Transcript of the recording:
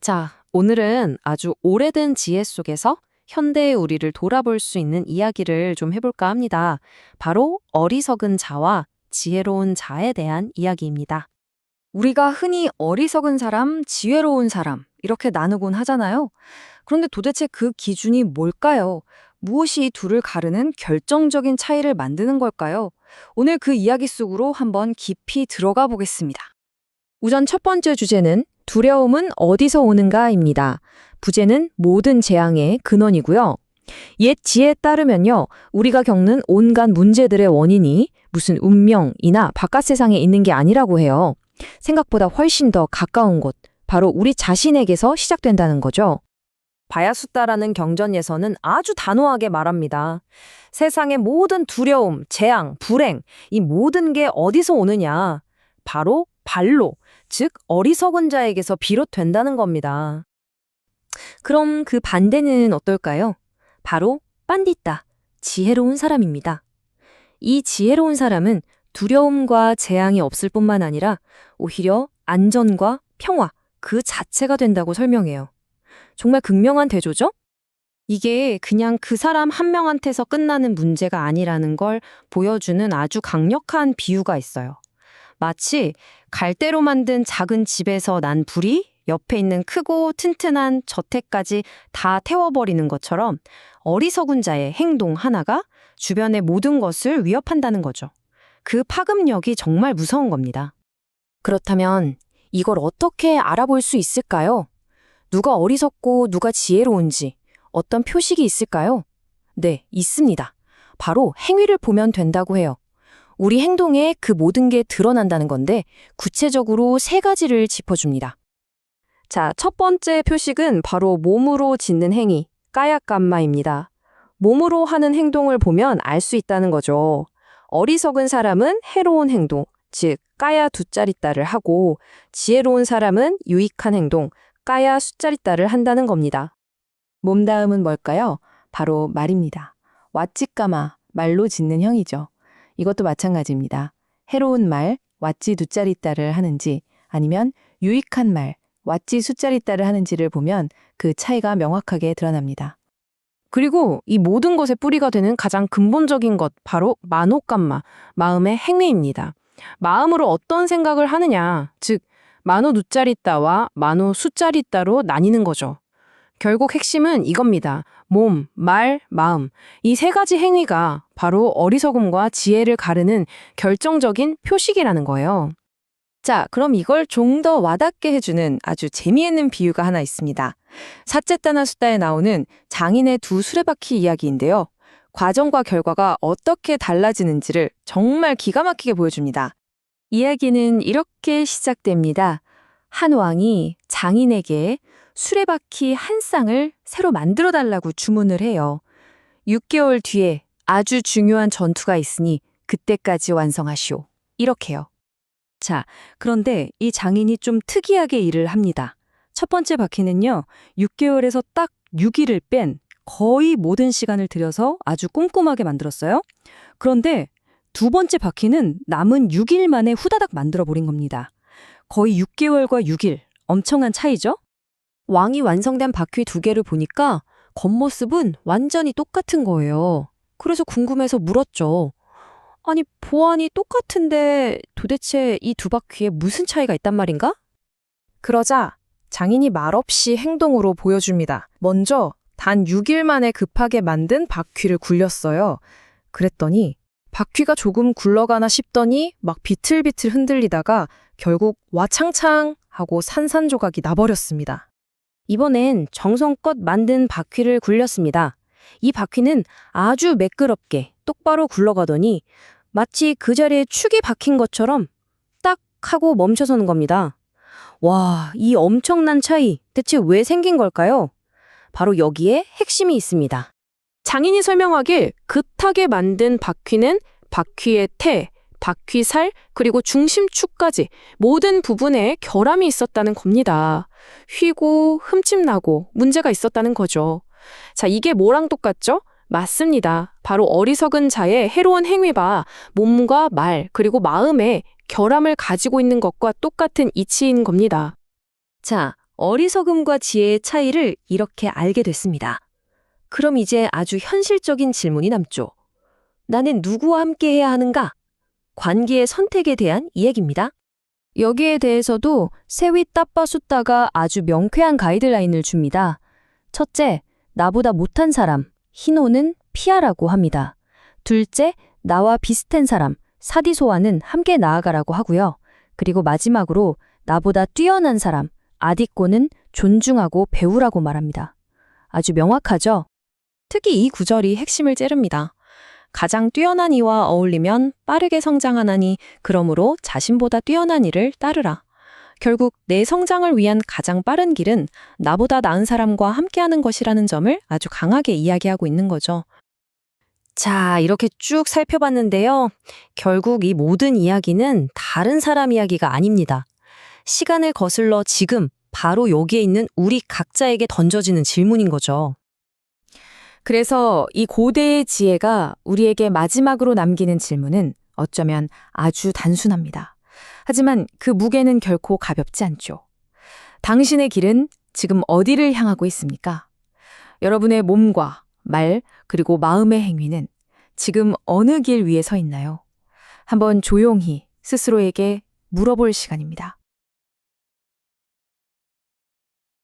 자, 오늘은 아주 오래된 지혜 속에서 현대의 우리를 돌아볼 수 있는 이야기를 좀 해볼까 합니다. 바로 어리석은 자와 지혜로운 자에 대한 이야기입니다. 우리가 흔히 어리석은 사람, 지혜로운 사람 이렇게 나누곤 하잖아요. 그런데 도대체 그 기준이 뭘까요? 무엇이 이 둘을 가르는 결정적인 차이를 만드는 걸까요? 오늘 그 이야기 속으로 한번 깊이 들어가 보겠습니다. 우선 첫 번째 주제는 두려움은 어디서 오는가입니다. 부제는 모든 재앙의 근원이고요. 옛 지혜에 따르면요, 우리가 겪는 온갖 문제들의 원인이 무슨 운명이나 바깥 세상에 있는 게 아니라고 해요. 생각보다 훨씬 더 가까운 곳, 바로 우리 자신에게서 시작된다는 거죠. 바야수타라는 경전에서는 아주 단호하게 말합니다. 세상의 모든 두려움, 재앙, 불행, 이 모든 게 어디서 오느냐? 바로 발로, 즉 어리석은 자에게서 비롯된다는 겁니다. 그럼 그 반대는 어떨까요? 바로 빤디따, 지혜로운 사람입니다. 이 지혜로운 사람은 두려움과 재앙이 없을 뿐만 아니라 오히려 안전과 평화, 그 자체가 된다고 설명해요. 정말 극명한 대조죠? 이게 그냥 그 사람 한 명한테서 끝나는 문제가 아니라는 걸 보여주는 아주 강력한 비유가 있어요. 마치 갈대로 만든 작은 집에서 난 불이 옆에 있는 크고 튼튼한 저택까지 다 태워버리는 것처럼 어리석은 자의 행동 하나가 주변의 모든 것을 위협한다는 거죠. 그 파급력이 정말 무서운 겁니다. 그렇다면 이걸 어떻게 알아볼 수 있을까요? 누가 어리석고 누가 지혜로운지 어떤 표식이 있을까요? 네, 있습니다. 바로 행위를 보면 된다고 해요. 우리 행동에 그 모든 게 드러난다는 건데 구체적으로 세 가지를 짚어줍니다. 자, 첫 번째 표식은 바로 몸으로 짓는 행위, 까야감마입니다. 몸으로 하는 행동을 보면 알 수 있다는 거죠. 어리석은 사람은 해로운 행동, 즉 까야 두짜리따를 하고 지혜로운 사람은 유익한 행동, 까야 수짜리따를 한다는 겁니다. 몸다음은 뭘까요? 바로 말입니다. 왓찌까마, 말로 짓는 형이죠. 이것도 마찬가지입니다. 해로운 말, 왓찌 두짜리따를 하는지 아니면 유익한 말, 왓찌 수짜리따를 하는지를 보면 그 차이가 명확하게 드러납니다. 그리고 이 모든 것의 뿌리가 되는 가장 근본적인 것, 바로 마노감마, 마음의 행위입니다. 마음으로 어떤 생각을 하느냐, 즉 마노 누짜리따와 마노 수짜리따로 나뉘는 거죠. 결국 핵심은 이겁니다. 몸, 말, 마음. 이 세 가지 행위가 바로 어리석음과 지혜를 가르는 결정적인 표식이라는 거예요. 자, 그럼 이걸 좀 더 와닿게 해주는 아주 재미있는 비유가 하나 있습니다. 사체타나 수다에 나오는 장인의 두 수레바퀴 이야기인데요. 과정과 결과가 어떻게 달라지는지를 정말 기가 막히게 보여줍니다. 이야기는 이렇게 시작됩니다. 한 왕이 장인에게 수레바퀴 한 쌍을 새로 만들어 달라고 주문을 해요. 6개월 뒤에 아주 중요한 전투가 있으니 그때까지 완성하시오. 이렇게요. 자, 그런데 이 장인이 좀 특이하게 일을 합니다. 첫 번째 바퀴는요, 6개월에서 딱 6일을 뺀 거의 모든 시간을 들여서 아주 꼼꼼하게 만들었어요. 그런데 두 번째 바퀴는 남은 6일 만에 후다닥 만들어버린 겁니다. 거의 6개월과 6일, 엄청난 차이죠? 왕이 완성된 바퀴 두 개를 보니까 겉모습은 완전히 똑같은 거예요. 그래서 궁금해서 물었죠. 아니, 보안이 똑같은데 도대체 이 두 바퀴에 무슨 차이가 있단 말인가? 그러자 장인이 말없이 행동으로 보여줍니다. 먼저 단 6일 만에 급하게 만든 바퀴를 굴렸어요. 그랬더니 바퀴가 조금 굴러가나 싶더니 막 비틀비틀 흔들리다가 결국 와창창 하고 산산조각이 나버렸습니다. 이번엔 정성껏 만든 바퀴를 굴렸습니다. 이 바퀴는 아주 매끄럽게 똑바로 굴러가더니 마치 그 자리에 축이 박힌 것처럼 딱 하고 멈춰서는 겁니다. 와, 이 엄청난 차이 대체 왜 생긴 걸까요? 바로 여기에 핵심이 있습니다. 장인이 설명하길 급하게 만든 바퀴는 바퀴의 태, 바퀴살, 그리고 중심축까지 모든 부분에 결함이 있었다는 겁니다. 휘고 흠집나고 문제가 있었다는 거죠. 자, 이게 뭐랑 똑같죠? 맞습니다. 바로 어리석은 자의 해로운 행위가 몸과 말, 그리고 마음에 결함을 가지고 있는 것과 똑같은 이치인 겁니다. 자, 어리석음과 지혜의 차이를 이렇게 알게 됐습니다. 그럼 이제 아주 현실적인 질문이 남죠. 나는 누구와 함께 해야 하는가? 관계의 선택에 대한 이야기입니다. 여기에 대해서도 세위 따빠 숫다가 아주 명쾌한 가이드라인을 줍니다. 첫째, 나보다 못한 사람, 희노는 피하라고 합니다. 둘째, 나와 비슷한 사람, 사디소와는 함께 나아가라고 하고요. 그리고 마지막으로 나보다 뛰어난 사람, 아디꼬는 존중하고 배우라고 말합니다. 아주 명확하죠? 특히 이 구절이 핵심을 찌릅니다. 가장 뛰어난 이와 어울리면 빠르게 성장하나니 그러므로 자신보다 뛰어난 이를 따르라. 결국 내 성장을 위한 가장 빠른 길은 나보다 나은 사람과 함께하는 것이라는 점을 아주 강하게 이야기하고 있는 거죠. 자, 이렇게 쭉 살펴봤는데요. 결국 이 모든 이야기는 다른 사람 이야기가 아닙니다. 시간을 거슬러 지금 바로 여기에 있는 우리 각자에게 던져지는 질문인 거죠. 그래서 이 고대의 지혜가 우리에게 마지막으로 남기는 질문은 어쩌면 아주 단순합니다. 하지만 그 무게는 결코 가볍지 않죠. 당신의 길은 지금 어디를 향하고 있습니까? 여러분의 몸과 말 그리고 마음의 행위는 지금 어느 길 위에 서 있나요? 한번 조용히 스스로에게 물어볼 시간입니다.